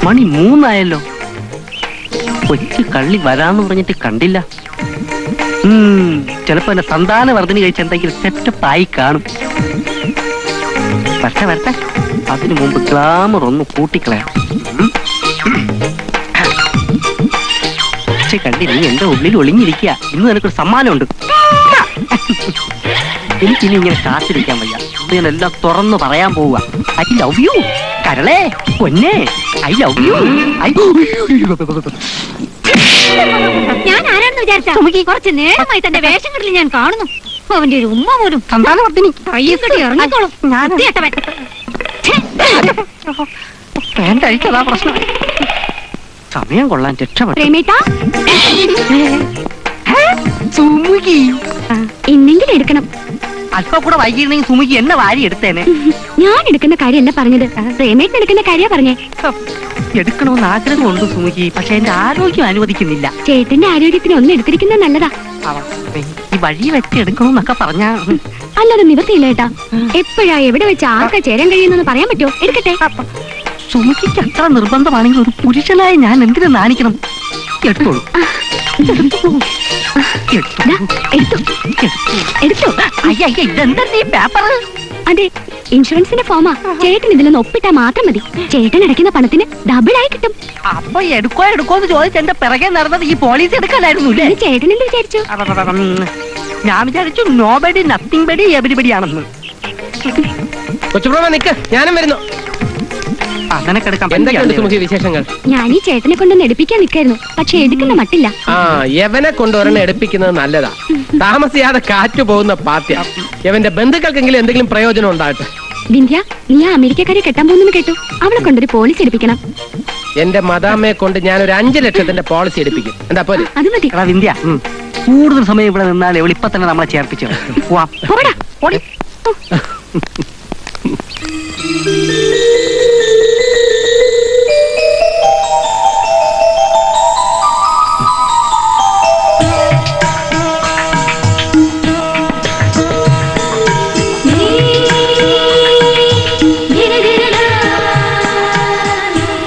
മണി 3 ആയല്ലോ. കൊച്ചു കള്ളി വരാന്ന് പറഞ്ഞിട്ട് കണ്ടില്ല. ചിലപ്പോ എന്നെ സന്താന വർദ്ധന കഴിച്ച് എന്തെങ്കിലും സെറ്റപ്പ് ആയി കാണും. വരട്ടെ വരട്ടെ, അതിനു മുമ്പ് ഗ്ലാമർ ഒന്ന് കൂട്ടിക്കളയാം. പക്ഷെ കണ്ടി, നീ എന്റെ ഉള്ളിൽ ഒളിഞ്ഞിരിക്കുക. ഇന്ന് നിനക്കൊരു സമ്മാനമുണ്ട്. എനിക്കിനി ഇങ്ങനെ കാത്തിരിക്കാൻ വയ്യ. ഞാൻ എല്ലാം തുറന്നു പറയാൻ പോവുക. ഐ ലവ് യു കരളേ, പൊന്നെ, ഐ ലവ് യു. ഞാൻ ആരാണെന്ന് വിചാരിച്ചാ? കുറച്ച് നേരമായി തന്റെ വേഷങ്ങളിൽ ഞാൻ കാണുന്നു. അവന്റെ ഒരു ഉമ്മ പോലും സന്താനവർദ്ധിനി ഇറങ്ങിക്കോളും. കഴിച്ചതാ പ്രശ്നം. സമയം കൊള്ളാൻ രക്ഷപ്പെട്ടു. ഇന്നെങ്കിലും എടുക്കണം. അല്പം കൂടെ വൈകിയിരുന്നെങ്കിൽ സുമുഖി എന്നെ വാരി എടുത്തേനെ. ഞാൻ എടുക്കുന്ന കാര്യമല്ല പറഞ്ഞത്, പ്രേമേട്ടൻ എടുക്കുന്ന കാര്യ പറഞ്ഞേ. എടുക്കണമെന്ന് ആഗ്രഹമുണ്ട് സുമുഖി, പക്ഷെ എന്റെ ആരോഗ്യം അനുവദിക്കുന്നില്ല. ചേട്ടന്റെ ആരോഗ്യത്തിന് ഒന്ന് എടുത്തിരിക്കുന്നത് നല്ലതാ. ഈ വഴി വെച്ച് എടുക്കണമെന്നൊക്കെ പറഞ്ഞ അല്ലാതെ നിവർത്തിയില്ല ഏട്ടാ. എപ്പോഴാ എവിടെ വെച്ച് ആർക്കാ ചേരാൻ കഴിയുന്നെന്ന് പറയാൻ പറ്റുമോ? എടുക്കട്ടെ. സുമുഖിക്ക് അത്ര നിർബന്ധമാണെങ്കിൽ ഒരു പുരുഷനായി ഞാൻ എന്തിനു നാണിക്കണം? എടുത്തോളൂ. അതെ, ഇൻഷുറൻസിന്റെ ഫോമാ. ചേട്ടൻ ഇതിലൊന്ന് ഒപ്പിട്ടാ മാത്രം മതി. ചേട്ടൻ അടയ്ക്കുന്ന പണത്തിന് ഡബിൾ ആയി കിട്ടും. അപ്പൊ എടുക്കോന്ന് ചോദിച്ച് എന്റെ പിറകെ നടന്നത് ഈ പോലീസ് എടുക്കാനായിരുന്നു. ചേട്ടൻ എന്ത് വിചാരിച്ചു? ഞാൻ വിചാരിച്ചു നോബഡി നത്തിങ് ബഡി എവരിബഡി ആണെന്ന്. ഞാനും വരുന്നു. വിശേഷങ്ങൾ? ഞാൻ ഈ ചേട്ടനെ കൊണ്ടൊന്ന് എടുപ്പിക്കാൻ നിൽക്കായിരുന്നു, പക്ഷെ എടുക്കുന്ന മട്ടില്ല. യവനെ കൊണ്ടുവരണം എടുപ്പിക്കുന്നത് നല്ലതാ. താമസിയാതെ കാറ്റു പോകുന്ന പാർട്ടിയ. യവന്റെ ബന്ധുക്കൾക്കെങ്കിലും എന്തെങ്കിലും പ്രയോജനം ഉണ്ടാകട്ടെ. വിന്ധ്യ, നീ ആ അമേരിക്കക്കാരെ കെട്ടാൻ പോകുന്നു കേട്ടു. അവളെ കൊണ്ടൊരു പോളിസി എടുപ്പിക്കണം. എന്റെ മദാമ്മയെ കൊണ്ട് ഞാനൊരു 5 ലക്ഷത്തിന്റെ പോളിസി എടുപ്പിക്കും. എന്താ പോലെ? അത് മതി. വിന്ധ്യ, കൂടുതൽ സമയം ഇവിടെ നിന്നാൽ ഇവളിപ്പൊ തന്നെ നമ്മളെ ചേർപ്പിച്ചു.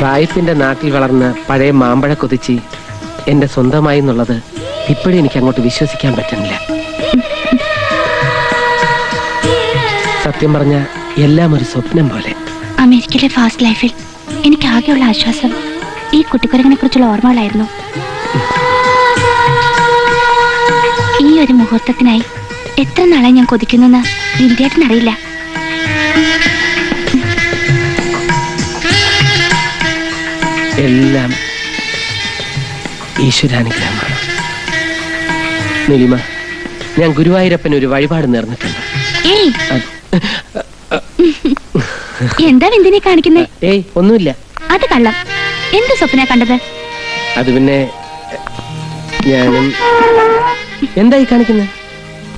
റായിപ്പിന്റെ നാട്ടിൽ വളർന്ന പഴയ മാമ്പഴ കൊതിച്ച് എന്റെ സ്വന്തമായി എന്നുള്ളത് ഇപ്പോഴും എനിക്ക് അങ്ങോട്ട് വിശ്വസിക്കാൻ പറ്റുന്നില്ല. സത്യം പറഞ്ഞ എല്ലാം ഒരു സ്വപ്നം പോലെ. അമേരിക്കയിലെ ഫാസ്റ്റ് ലൈഫിൽ എനിക്ക് ആകെയുള്ള ആശ്വാസം ഈ കുട്ടിക്കുരങ്ങിനെ കുറിച്ചുള്ള ഓർമ്മകളായിരുന്നു. ഈ ഒരു മുഹൂർത്തത്തിനായി എത്ര നാളായി ഞാൻ കൊതിക്കുന്നെന്ന് വിന്ധ്യേട്ടനറിയില്ല. എല്ലാം ഈശ്വരാനുഗ്രഹമാണ്. നീലിമ, ഞാൻ ഗുരുവായൂരപ്പന് ഒരു വഴിപാട് നേർന്നിട്ടുണ്ട്. എന്താ വിന്ദിനെ കാണിക്കുന്നേ? ഏയ്, ഒന്നുമില്ല. അത് കള്ളം. എന്ത് സ്വപ്ന കണ്ടത്? അത് പിന്നെ ഞാനും. എന്തായി കാണിക്കുന്നത്?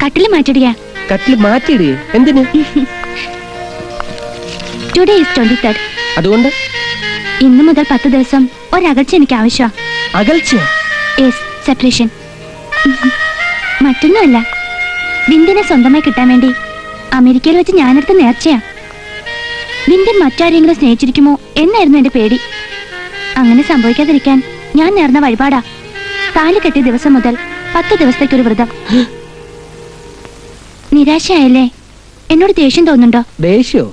കട്ടില് മാറ്റിടുക. കട്ടില് മാറ്റിയിടുക? എന്തിന്? Today is 23rd. അതുകൊണ്ട് ഇന്നു മുതൽ 10 ദിവസം ഒരകൽച്ച എനിക്ക് ആവശ്യമാണ്. അകൽച്ച? Yes, separation. മറ്റൊന്നുമല്ല, വിന്ദിനെ സ്വന്തമായി കിട്ടാൻ വേണ്ടി അമേരിക്കയിൽ വെച്ച് ഞാനെടുത്ത നേർച്ചയാ. വിന്ദൻ മറ്റാരെങ്കിലും സ്നേഹിച്ചിരിക്കുമോ എന്നായിരുന്നു എന്റെ പേടി. അങ്ങനെ സംഭവിക്കാതിരിക്കാൻ ഞാൻ നേർന്ന വഴിപാടാ. താലി കെട്ടിയ ദിവസം മുതൽ 10 ദിവസത്തേക്കൊരു വ്രതം. നിരാശയായല്ലേ? എന്നോട് ദേഷ്യം തോന്നുന്നുണ്ടോ? ദേഷ്യോ?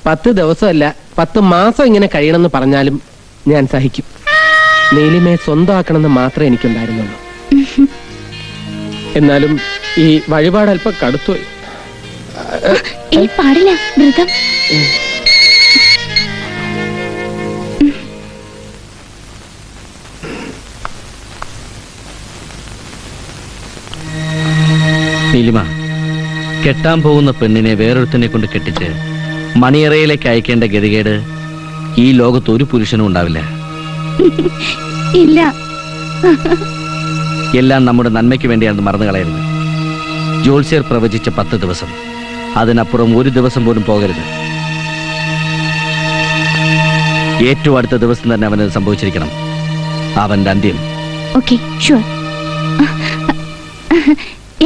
10 ദിവസമല്ല, 10 മാസം ഇങ്ങനെ കഴിയണമെന്ന് പറഞ്ഞാലും ഞാൻ സഹിക്കും. നീലിമയെ സ്വന്തമാക്കണമെന്ന് മാത്രമേ എനിക്കുണ്ടായിരുന്നുള്ളൂ. എന്നാലും ഈ വഴിപാട് അല്പം കടുത്തുപോയി. പാടില്ല, വ്രതം. നീലിമ, കെട്ടാൻ പോകുന്ന പെണ്ണിനെ വേറൊരുത്തനെ കൊണ്ട് കെട്ടിച്ച് മണിയറയിലേക്ക് അയക്കേണ്ട ഗതികേട് ഈ ലോകത്ത് ഒരു പുരുഷനും ഉണ്ടാവില്ല. ഇല്ല. എല്ലാം നമ്മുടെ നന്മയ്ക്ക് വേണ്ടിയാണെന്ന് മറന്നു കളയരുത്. ജോത്സ്യർ പ്രവചിച്ച 10 ദിവസം, അതിനപ്പുറം ഒരു ദിവസം പോലും പോകരുത്. ഏറ്റവും അടുത്ത ദിവസം തന്നെ അവന് സംഭവിച്ചിരിക്കണം, അവന്റെ അന്ത്യം. Okay, sure.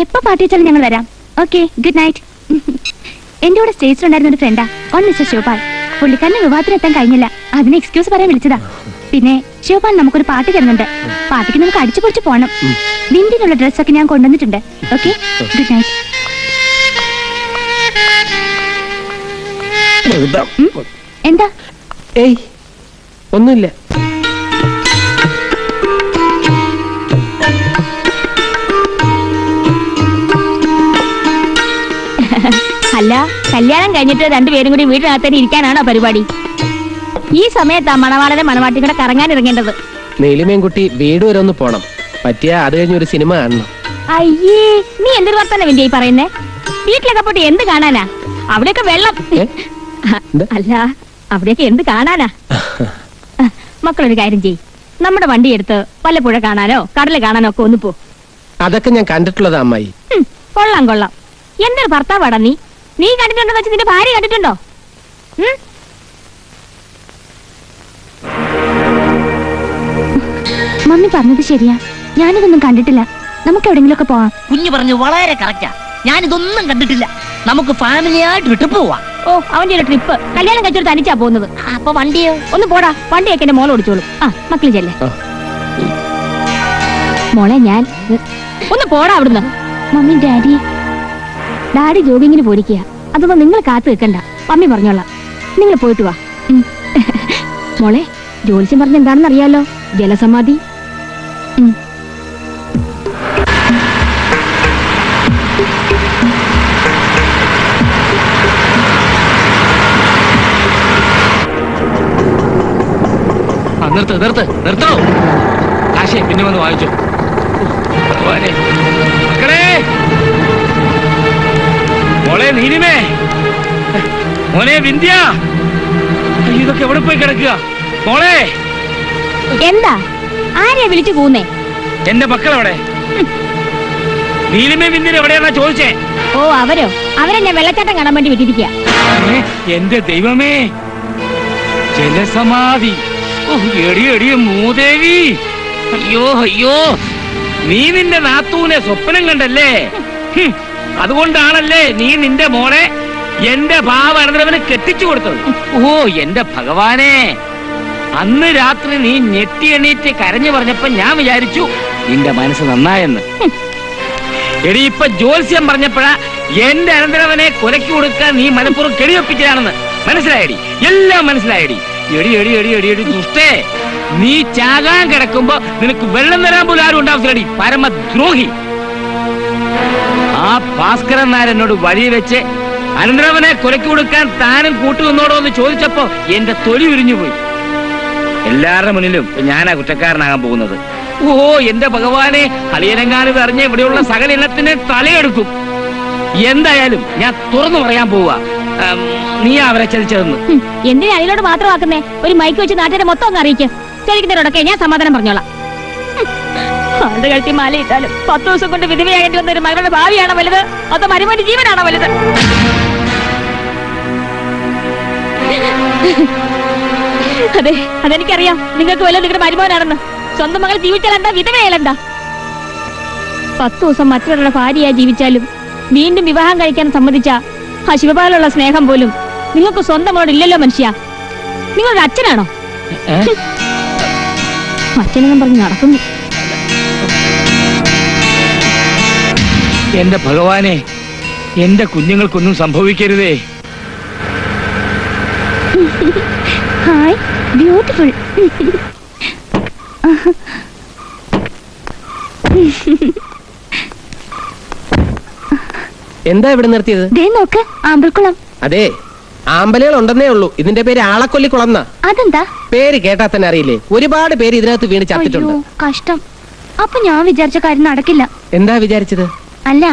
എപ്പോ പാർട്ടി വെച്ചാലും ഞങ്ങൾ വരാം. Okay, good night. എന്റെ കൂടെ സ്റ്റേജിലുണ്ടായിരുന്ന ഒരു ഫ്രണ്ടാ, മിസ്റ്റർ ശിവപാൽ. പുള്ളിക്കാരന് വിവാഹത്തിനെത്താൻ കഴിഞ്ഞില്ല. അതിന് എക്സ്ക്യൂസ് പറയാൻ വിളിച്ചതാ. പിന്നെ ശിവപാൽ നമുക്കൊരു പാട്ട് തരുന്നുണ്ട്. പാട്ടിക്ക് നമുക്ക് അടിച്ചു പൊടിച്ച് പോണം. വിന്ദിനുള്ള ഡ്രസ്സൊക്കെ ഞാൻ കൊണ്ടുവന്നിട്ടുണ്ട്. Okay, good night. എന്താ? ഏയ് ഒന്നുമില്ല. അല്ല, കല്യാണം കഴിഞ്ഞിട്ട് രണ്ടുപേരും കൂടി വീടിനകത്തേക്ക് ഇരിക്കാനാണോ പരിപാടി? ഈ സമയത്താ മണവാളനെ മണവാട്ടി കൂടെ കറങ്ങാൻ ഇറങ്ങേണ്ടത്. നീലിമേൻകുട്ടി വീട് വരെ ഒന്ന് പോണം. പറ്റിയ അത് കഴിഞ്ഞ് ഒരു സിനിമ കാണണം. അയ്യേ, നീ എന്തൊരു വർത്താനം വിന്റെ ഈ പറയുന്നേ? വീട്ടിലൊക്കെ പോയിട്ട് എന്ത് കാണാനാ? അവിടെയൊക്കെ വെള്ളം. അല്ല, അവിടെയൊക്കെ എന്ത് കാണാനാ? മക്കളൊരു കാര്യം ചെയ്, നമ്മുടെ വണ്ടി എടുത്ത് വല്ലപ്പുഴ കാണാനോ കടല് കാണാനോ ഒക്കെ ഒന്ന് പോ. അതൊക്കെ ഞാൻ കണ്ടിട്ടുള്ളതാ അമ്മായി. കൊള്ളാം കൊള്ളാം. എന്തൊരു ഭർത്താവാടാ നീ. നീ കണ്ടിട്ടുണ്ടോ വെച്ച് നിന്റെ ഭാര്യ കണ്ടിട്ടുണ്ടോ? മമ്മി പറഞ്ഞത് ശരിയാ, ഞാനിതൊന്നും കണ്ടിട്ടില്ല. നമുക്ക് എവിടെങ്കിലും ഒക്കെ പോവാം. കുഞ്ഞു പറഞ്ഞു വളരെ കറക്റ്റാ. ഞാനിതൊന്നും കണ്ടിട്ടില്ല. നമുക്ക് ഫാമിലിയായിട്ട് ട്രിപ്പ് പോവാം. ഓ, അവന്റെ ഒരു ട്രിപ്പ്. കല്യാണം കഴിച്ചൊരു തനിച്ചാ പോകുന്നത്. അപ്പൊ വണ്ടിയോ? ഒന്ന് പോടാ, വണ്ടിയൊക്കെ എന്റെ മോൾ ഓടിച്ചോളും. ആ, മക്കള് ചെല്ലേ. മോളെ ഞാൻ ഒന്ന് പോടാ അവിടുന്ന്. മമ്മി ഡാഡി ജോഗിങ്ങിന് പോയിരിക്കുക. അതൊന്നും നിങ്ങൾ കാത്തു നിൽക്കണ്ട, മമ്മി പറഞ്ഞോളാം. നിങ്ങൾ പോയിട്ട് വാ. മോളെ, ജോത്സ്യം പറഞ്ഞ എന്താണെന്ന് അറിയാലോ? ജലസമാധി. നിർത്തോ. കാശേ പിന്നെ വന്ന് വായിച്ചോ. മക്കളെ, മോളെ നീലിമേ, മോനെ വിന്ധ്യ, ഇതൊക്കെ എവിടെ പോയി കിടക്കുക? മോളെ, എന്താ? ആരെയാ വിളിച്ചു കൂന്നേ? എന്റെ മക്കളെവിടെ? നീലിമേ വിന്ധ്യ എവിടെയാണെന്നാ ചോദിച്ചേ. ഓ, അവരെ ഞാൻ വെള്ളച്ചാട്ടം കാണാൻ വേണ്ടി വിട്ടിരിക്കുക. എന്റെ ദൈവമേ, ജലസമാധി. എടിയ മൂദേവി, അയ്യോ, നീ നിന്റെ നാത്തൂനെ സ്വപ്നം കണ്ടല്ലേ? അതുകൊണ്ടാണല്ലേ നീ നിന്റെ മോളെ എന്റെ ഭാവ അനന്തരവന് കെട്ടിച്ചു കൊടുത്തത്. ഓ എന്റെ ഭഗവാനെ, അന്ന് രാത്രി നീ ഞെട്ടി എണീറ്റ് കരഞ്ഞു പറഞ്ഞപ്പോ ഞാൻ വിചാരിച്ചു നിന്റെ മനസ്സ് നന്നായെന്ന്. എടി, ഇപ്പൊ ജോത്സ്യം പറഞ്ഞപ്പോഴാ എന്റെ അനന്തരവനെ കൊലയ്ക്ക് കൊടുക്കാൻ നീ മനഃപൂർവ്വം കെടിയൊപ്പിച്ചതാണെന്ന് മനസ്സിലായടി. എല്ലാം മനസ്സിലായടി. എടി ദുഷ്ടേ, നീ ചാകാൻ കിടക്കുമ്പോ നിനക്ക് വെള്ളം തരാൻ പോലും ആരും ഉണ്ടാവില്ലടി, പരമദ്രോഹി. ആ ഭാസ്കരൻ നായരനോട് വഴി വെച്ച് അനന്തരവനെ കൊലയ്ക്ക് കൊടുക്കാൻ താനും കൂട്ടുനിന്നോടോ എന്ന് ചോദിച്ചപ്പോ എന്റെ തൊലി ഉരിഞ്ഞു പോയി. എല്ലാവരുടെ മുന്നിലും ഞാനാ കുറ്റക്കാരനാകാൻ പോകുന്നത്. ഓ എന്റെ ഭഗവാനെ, അളിയനങ്ങാനും അറിഞ്ഞ ഇവിടെയുള്ള സകല ഇനത്തിന് തലയെടുക്കും. എന്തായാലും ഞാൻ തുറന്നു പറയാൻ പോവാ, നീ അവരെ ചതിച്ചതെന്ന്. എന്തിനാ അതിലോട് മാത്രമാക്കുന്നേ? ഒരു മൈക്ക് വെച്ച് നാട്ടിലെ മൊത്തം അങ്ങ് അറിയിക്കും. ചോദിക്കുന്നവരോടൊക്കെ ഞാൻ സമാധാനം പറഞ്ഞോളാം. ആളുടെ കഴുത്തി മാലയിട്ടാലും 10 ദിവസം കൊണ്ട് വിധവയാകേണ്ടി വന്ന ഒരു മകളുടെ ഭാവിയാണോ വലുത്, അതോ മരുമോന്റെ ജീവനാണോ വലുത്? അതെനിക്കറിയാം. നിങ്ങൾക്ക് വല്ലതും നിങ്ങളുടെ മരുമോനാണെന്ന്. സ്വന്തം മകൾ ജീവിച്ചാൽ എന്താ, വിധവയാലെന്താ? 10 ദിവസം മറ്റൊരാളുടെ ഭാര്യയായി ജീവിച്ചാലും വീണ്ടും വിവാഹം കഴിക്കാൻ സമ്മതിച്ച ആ ശിവപാലുള്ള സ്നേഹം പോലും നിങ്ങൾക്ക് സ്വന്തമോട് ഇല്ലല്ലോ മനുഷ്യ. നിങ്ങളുടെ അച്ഛനാണോ? അച്ഛനെന്നും പറഞ്ഞ് നടക്കുന്നു. എന്റെ ഭഗവാനെ, എന്റെ കുഞ്ഞുങ്ങൾക്കൊന്നും സംഭവിക്കരുതേ. Hi, beautiful. എന്താ ഇവിടെ നിർത്തിയത്? ദേ നോക്ക്, ആമ്പൽക്കുളം. അതെ, ആമ്പലുകൾ ഉണ്ടെന്നേ ഉള്ളൂ. ഇതിന്റെ പേര് ആളക്കൊല്ലിക്കുളന്ന. അതെന്താ? പേര് കേട്ടാ തന്നെ അറിയില്ലേ? ഒരുപാട് പേര് ഇതിനകത്ത് വീണ് ചത്തിട്ടുണ്ട്. കഷ്ടം. അപ്പൊ ഞാൻ വിചാരിച്ച കാര്യം നടക്കില്ല. എന്താ വിചാരിച്ചത്? അല്ല,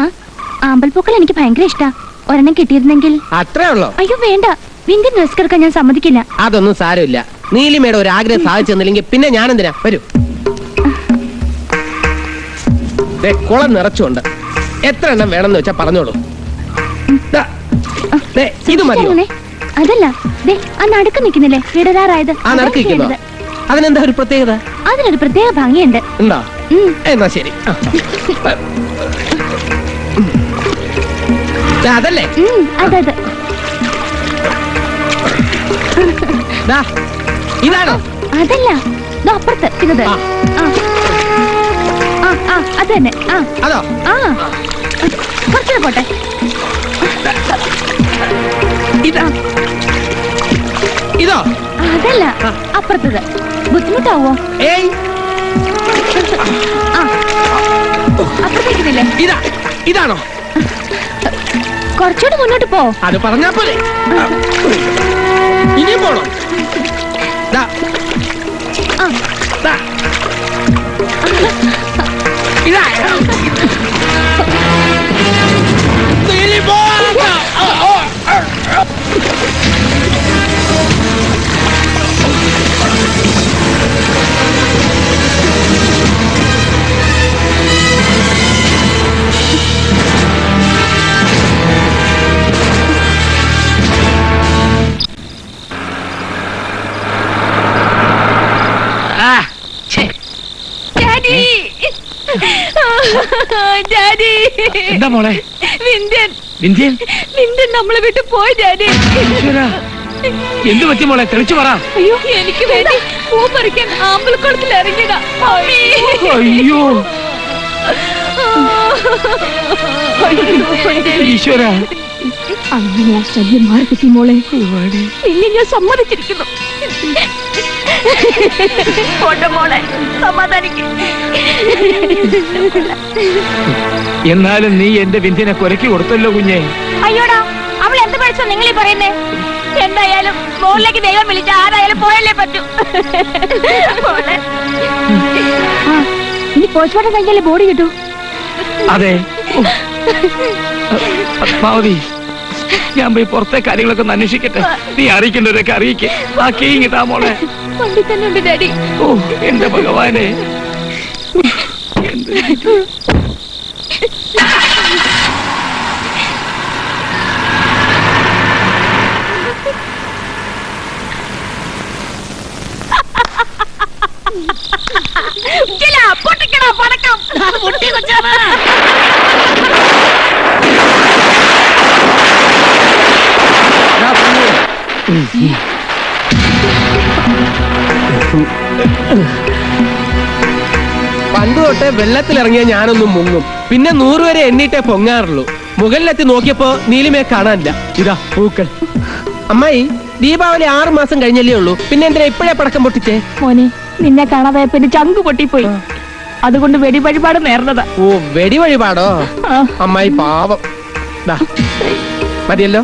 ആമ്പൽപ്പൂക്കൾ എനിക്ക് ഭയങ്കര ഇഷ്ടാ. ഒരെണ്ണം കിട്ടിയിരുന്നെങ്കിൽ. അത്രേ ഉള്ളോ? അയ്യോ വേണ്ട, വിന്ധ്യൻ റിസ്ക് എടുക്കാൻ ഞാൻ സമ്മതിക്കില്ല. അതൊന്നും സാരമില്ല. നീലിമയുടെ ഒരു ആഗ്രഹം സാധിച്ചു തന്നില്ലെങ്കിൽ പിന്നെ ഞാൻ എന്തിനാ? വരൂ. കുളം നിറച്ചുണ്ട്. എത്ര എണ്ണം വേണമെന്ന് വെച്ചാ പറഞ്ഞോളൂ. ഇത് മതിയോ? അതല്ല, ആ നടുക്ക് നിൽക്കുന്നില്ലേ ഇടരാറായത്? ആ നടുക്ക് നിൽക്കുന്നോ? അതിനെന്താ ഒരു പ്രത്യേകത? അതിനൊരു പ്രത്യേക ഭംഗിയുണ്ട്. ഉണ്ടോ? എന്നാ ശരി. അതല്ലേ? അതെ. ഇതാണോ? അതല്ല, ദാ അപ്പുറത്ത് ഇന്നത്. ആ. അത് തന്നെ. അതോ? കുറച്ചുകൂടെ പോട്ടെ. ഇതാ ഇതോ? അതല്ല, അപ്പുറത്തത്. ബുദ്ധിമുട്ടാവോ? ഏയ്, അപ്പുറത്തേക്കില്ലേ? ഇതാണോ? കുറച്ചുകൂടെ മുന്നോട്ട് പോ. അത് പറഞ്ഞാ പോലെ. ഇനിയും പോണോ? ദാ. ദാ. ഇതാ. നീലി പോ. ഡാഡി, എന്താ മോളെ? വിന്ധ്യൻ വിന്ധ്യൻ വിന്ധ്യൻ നമ്മളെ വിട്ട് പോയി ഡാഡി. എന്ത് പറ്റി മോളെ? തെളിച്ചു പറ. അയ്യോ, എനിക്ക് വേണ്ടി പൂ പറിക്കാൻ ആമ്പൽക്കുളത്തിൽ ഇറങ്ങിയതാ. അയ്യോ ഈശ്വര, അങ്ങനെ ആ ശല്യം മാറി കിട്ടി മോളെ. നിന്നെ ഞാൻ സമ്മതിച്ചിരിക്കുന്നു. മോളെ സമാധാനിക്കും. എന്നാലും നീ എന്റെ വിന്ധ്യനെ കൊരക്കി കൊടുത്തല്ലോ കുഞ്ഞെ. അയ്യോടാ, അവൾ എന്ത് പഠിച്ചോ നിങ്ങളീ പറയുന്നേ? എന്തായാലും മോളിലേക്ക് ദൈവം വിളിച്ച ആരായാലും പോയല്ലേ പറ്റൂ. ഇനി പോസ്റ്റ്മോർട്ടം കഴിഞ്ഞാലേ ബോഡി കിട്ടൂ. അതെ. പത്മാവതി, ഞാൻ പോയി പുറത്തെ കാര്യങ്ങളൊക്കെ ഒന്ന് അന്വേഷിക്കട്ടെ. നീ അറിയിക്കേണ്ടവരൊക്കെ അറിയിക്കേ. ആ കീങ് താ മോളെ. വണ്ടി തന്നെ ഉണ്ട് ഡാഡി. ഓ എന്റെ ഭഗവാനെ, എന്ത് പൊട്ടിക്കണോ പടക്കം? പൊട്ടി വെച്ചാണ്. പണ്ട് തൊട്ടേ വെള്ളത്തിലിറങ്ങിയ ഞാനൊന്നും മുങ്ങും. പിന്നെ 100 വരെ എണ്ണീട്ടേ പൊങ്ങാറുള്ളൂ. മുകളിലെത്തി നോക്കിയപ്പോ നീലിമയെ കാണാനില്ല. ഇതാ പൂക്കൾ. അമ്മായി, ദീപാവലി 6 മാസം കഴിഞ്ഞല്ലേ ഉള്ളൂ. പിന്നെ എന്തിനാ ഇപ്പോഴേ പടക്കം പൊട്ടിച്ചേ? മോനെ, നിന്നെ കാണാതായപ്പോ എന്റെ ചങ്ക് പൊട്ടിപ്പോയി. അതുകൊണ്ട് വെടി വഴിപാട് നേർന്നതാ. ഓ, വെടി വഴിപാടോ? അമ്മായി പാവം. മതിയല്ലോ.